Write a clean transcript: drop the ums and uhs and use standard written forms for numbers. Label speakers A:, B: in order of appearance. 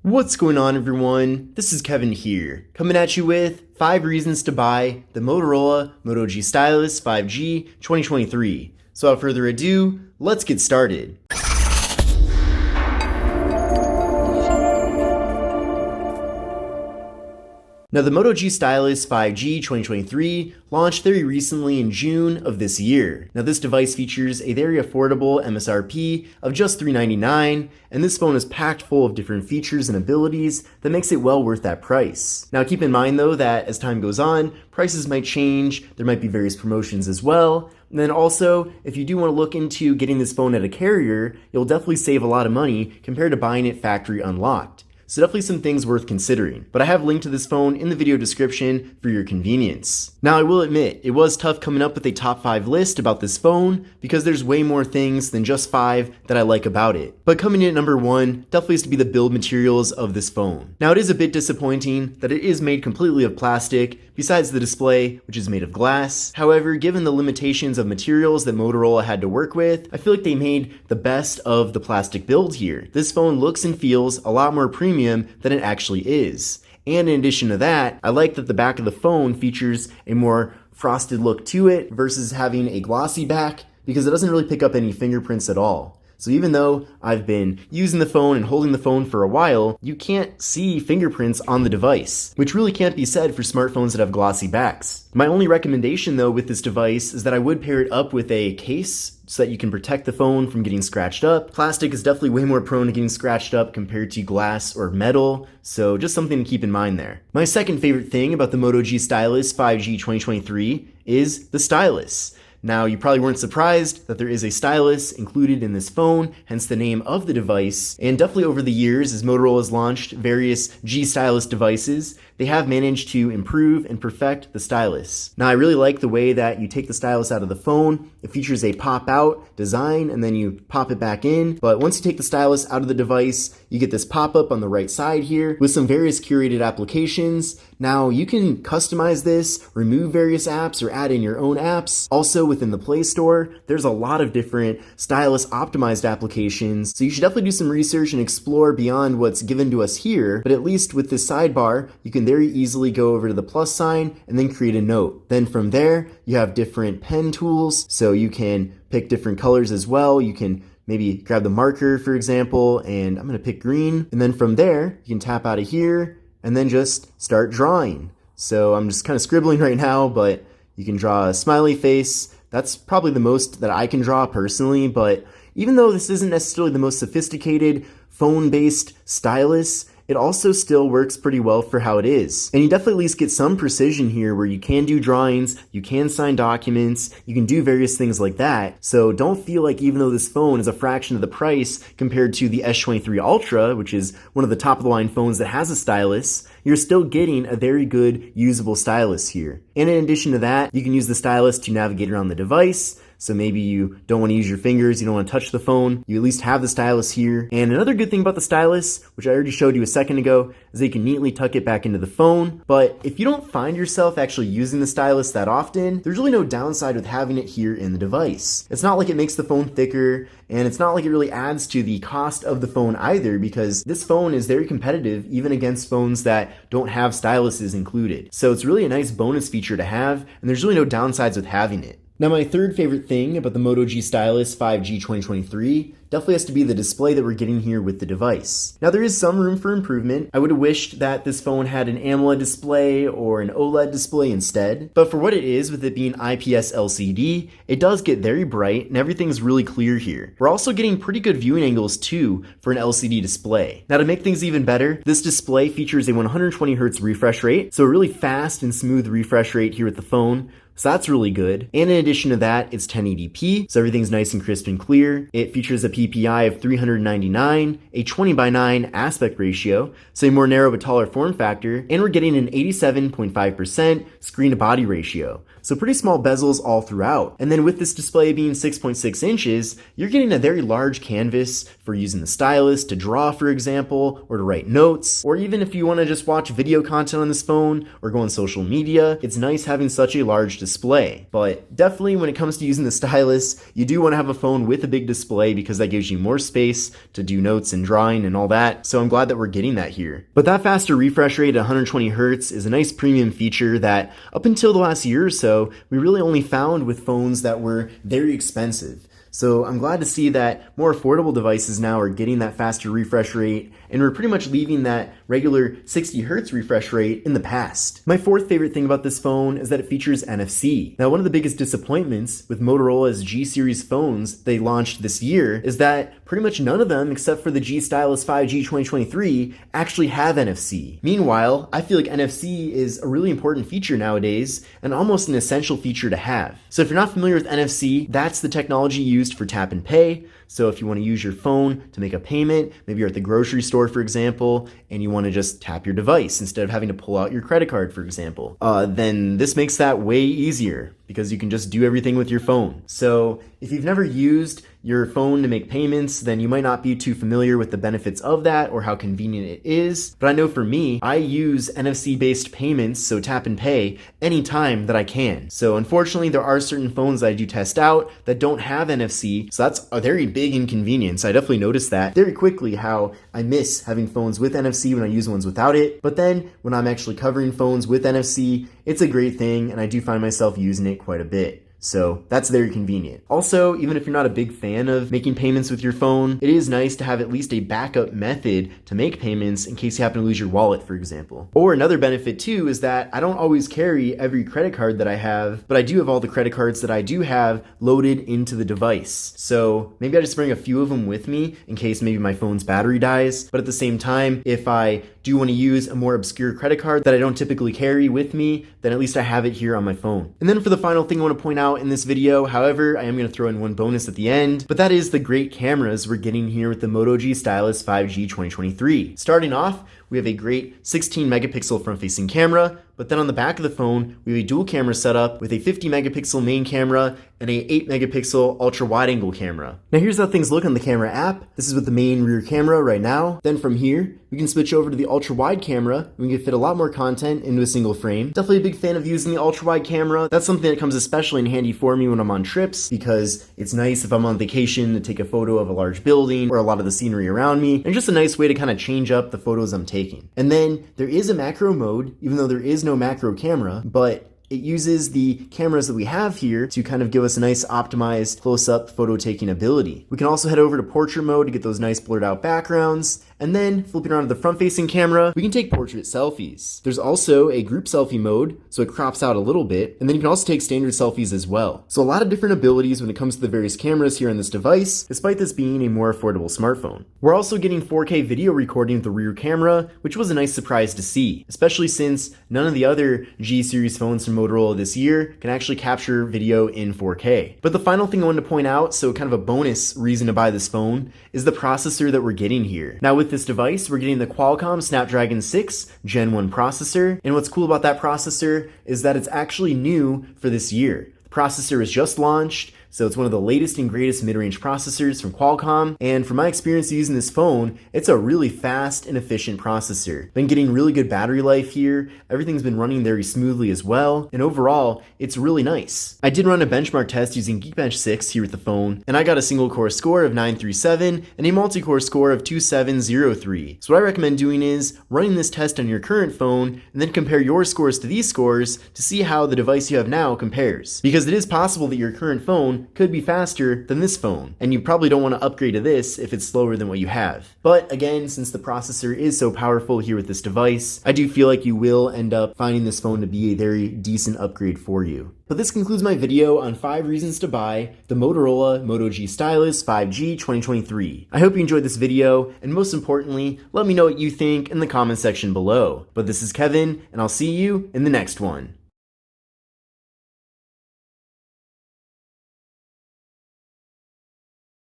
A: What's going on, everyone? This is Kevin here, coming at you with 5 reasons to buy the Motorola Moto G Stylus 5G 2023. So without further ado, let's get started. Now, the Moto G Stylus 5G 2023 launched very recently in June of this year. Now, this device features a very affordable MSRP of just $399, and this phone is packed full of different features and abilities that makes it well worth that price. Now, keep in mind though that as time goes on, prices might change, there might be various promotions as well. And then also, if you do want to look into getting this phone at a carrier, you'll definitely save a lot of money compared to buying it factory unlocked. So definitely some things worth considering. But I have linked to this phone in the video description for your convenience. Now, I will admit, it was tough coming up with a top 5 list about this phone because there's way more things than just 5 that I like about it. But coming in at number 1 definitely has to be the build materials of this phone. Now, it is a bit disappointing that it is made completely of plastic, besides the display, which is made of glass. However, given the limitations of materials that Motorola had to work with, I feel like they made the best of the plastic build here. This phone looks and feels a lot more premium than it actually is. And in addition to that, I like that the back of the phone features a more frosted look to it versus having a glossy back, because it doesn't really pick up any fingerprints at all. So even though I've been using the phone and holding the phone for a while, you can't see fingerprints on the device, which really can't be said for smartphones that have glossy backs. My only recommendation though with this device is that I would pair it up with a case so that you can protect the phone from getting scratched up. Plastic is definitely way more prone to getting scratched up compared to glass or metal, so just something to keep in mind there. My second favorite thing about the Moto G Stylus 5G 2023 is the stylus. Now, you probably weren't surprised that there is a stylus included in this phone, hence the name of the device. And definitely over the years, as Motorola has launched various G Stylus devices, they have managed to improve and perfect the stylus. Now, I really like the way that you take the stylus out of the phone. It features a pop-out design, and then you pop it back in. But once you take the stylus out of the device, you get this pop-up on the right side here with some various curated applications. Now, you can customize this, remove various apps, or add in your own apps. Also, within the Play Store, there's a lot of different stylus optimized applications. So you should definitely do some research and explore beyond what's given to us here. But at least with this sidebar, you can very easily go over to the plus sign and then create a note. Then from there, you have different pen tools. So you can pick different colors as well. You can maybe grab the marker, for example, and I'm going to pick green. And then from there, you can tap out of here and then just start drawing. So I'm just kind of scribbling right now, but you can draw a smiley face. That's probably the most that I can draw personally, but even though this isn't necessarily the most sophisticated phone-based stylus, it also still works pretty well for how it is. And you definitely at least get some precision here where you can do drawings, you can sign documents, you can do various things like that. So don't feel like even though this phone is a fraction of the price compared to the S23 Ultra, which is one of the top of the line phones that has a stylus, you're still getting a very good usable stylus here. And in addition to that, you can use the stylus to navigate around the device. So maybe you don't want to use your fingers, you don't want to touch the phone, you at least have the stylus here. And another good thing about the stylus, which I already showed you a second ago, is that you can neatly tuck it back into the phone. But if you don't find yourself actually using the stylus that often, there's really no downside with having it here in the device. It's not like it makes the phone thicker, and it's not like it really adds to the cost of the phone either, because this phone is very competitive even against phones that don't have styluses included. So it's really a nice bonus feature to have, and there's really no downsides with having it. Now, my third favorite thing about the Moto G Stylus 5G 2023 definitely has to be the display that we're getting here with the device. Now, there is some room for improvement. I would have wished that this phone had an AMOLED display or an OLED display instead, but for what it is, with it being IPS LCD, it does get very bright and everything's really clear here. We're also getting pretty good viewing angles too for an LCD display. Now, to make things even better, this display features a 120Hz refresh rate, so a really fast and smooth refresh rate here with the phone. So that's really good. And in addition to that, it's 1080p, so everything's nice and crisp and clear. It features a PPI of 399, a 20:9 aspect ratio, so a more narrow but taller form factor, and we're getting an 87.5% screen to body ratio. so pretty small bezels all throughout. And then with this display being 6.6 inches, you're getting a very large canvas for using the stylus to draw, for example, or to write notes, or even if you want to just watch video content on this phone or go on social media, it's nice having such a large display. But definitely when it comes to using the stylus, you do want to have a phone with a big display because that gives you more space to do notes and drawing and all that. So I'm glad that we're getting that here. But that faster refresh rate at 120 Hz is a nice premium feature that up until the last year or so, we really only found with phones that were very expensive. So I'm glad to see that more affordable devices now are getting that faster refresh rate, and we're pretty much leaving that regular 60 Hz refresh rate in the past. My fourth favorite thing about this phone is that it features NFC. Now, one of the biggest disappointments with Motorola's G series phones they launched this year is that pretty much none of them, except for the G Stylus 5G 2023, actually have NFC. Meanwhile, I feel like NFC is a really important feature nowadays and almost an essential feature to have. So if you're not familiar with NFC, that's the technology used for tap and pay. So if you want to use your phone to make a payment, maybe you're at the grocery store, for example, and you want to just tap your device instead of having to pull out your credit card, for example, then this makes that way easier because you can just do everything with your phone. So if you've never used your phone to make payments, then you might not be too familiar with the benefits of that or how convenient it is. But I know for me, I use NFC-based payments, so tap and pay, anytime that I can. So unfortunately, there are certain phones that I do test out that don't have NFC, so that's a very big inconvenience. I definitely noticed that very quickly, how I miss having phones with NFC when I use ones without it. But then when I'm actually covering phones with NFC, it's a great thing, and I do find myself using it quite a bit. So that's very convenient. Also, even if you're not a big fan of making payments with your phone, it is nice to have at least a backup method to make payments in case you happen to lose your wallet, for example. Or another benefit too is that I don't always carry every credit card that I have, but I do have all the credit cards that I do have loaded into the device. So maybe I just bring a few of them with me in case maybe my phone's battery dies. But at the same time, if I do want to use a more obscure credit card that I don't typically carry with me, then at least I have it here on my phone. And then for the final thing I want to point out in this video, however, I am going to throw in one bonus at the end, but that is the great cameras we're getting here with the Moto G Stylus 5G 2023. Starting off, we have a great 16 megapixel front-facing camera, but then on the back of the phone, we have a dual camera setup with a 50 megapixel main camera and a 8 megapixel ultra wide angle camera. Now here's how things look on the camera app. This is with the main rear camera right now. Then from here, we can switch over to the ultra wide camera. We can fit a lot more content into a single frame. Definitely a big fan of using the ultra wide camera. That's something that comes especially in handy for me when I'm on trips because it's nice if I'm on vacation to take a photo of a large building or a lot of the scenery around me, and just a nice way to kind of change up the photos I'm taking. And then there is a macro mode, even though there is no macro camera, but it uses the cameras that we have here to kind of give us a nice optimized close-up photo taking ability. We can also head over to portrait mode to get those nice blurred out backgrounds. And then flipping around to the front-facing camera, we can take portrait selfies. There's also a group selfie mode, so it crops out a little bit, and then you can also take standard selfies as well. So a lot of different abilities when it comes to the various cameras here on this device, despite this being a more affordable smartphone. We're also getting 4K video recording with the rear camera, which was a nice surprise to see, especially since none of the other G series phones from Motorola this year can actually capture video in 4K. But the final thing I wanted to point out, so kind of a bonus reason to buy this phone, is the processor that we're getting here. Now with this device, we're getting the Qualcomm Snapdragon 6 Gen 1 processor, and what's cool about that processor is that it's actually new for this year. The processor is just launched, so it's one of the latest and greatest mid-range processors from Qualcomm, and from my experience using this phone, it's a really fast and efficient processor. Been getting really good battery life here, everything's been running very smoothly as well, and overall, it's really nice. I did run a benchmark test using Geekbench 6 here with the phone, and I got a single core score of 937 and a multi-core score of 2703. So what I recommend doing is running this test on your current phone, and then compare your scores to these scores to see how the device you have now compares. Because it is possible that your current phone could be faster than this phone, and you probably don't want to upgrade to this if it's slower than what you have. But again, since the processor is so powerful here with this device, I do feel like you will end up finding this phone to be a very decent upgrade for you. But this concludes my video on 5 reasons to buy the Motorola Moto G Stylus 5G 2023. I hope you enjoyed this video, and most importantly, let me know what you think in the comment section below. But this is Kevin, and I'll see you in the next one.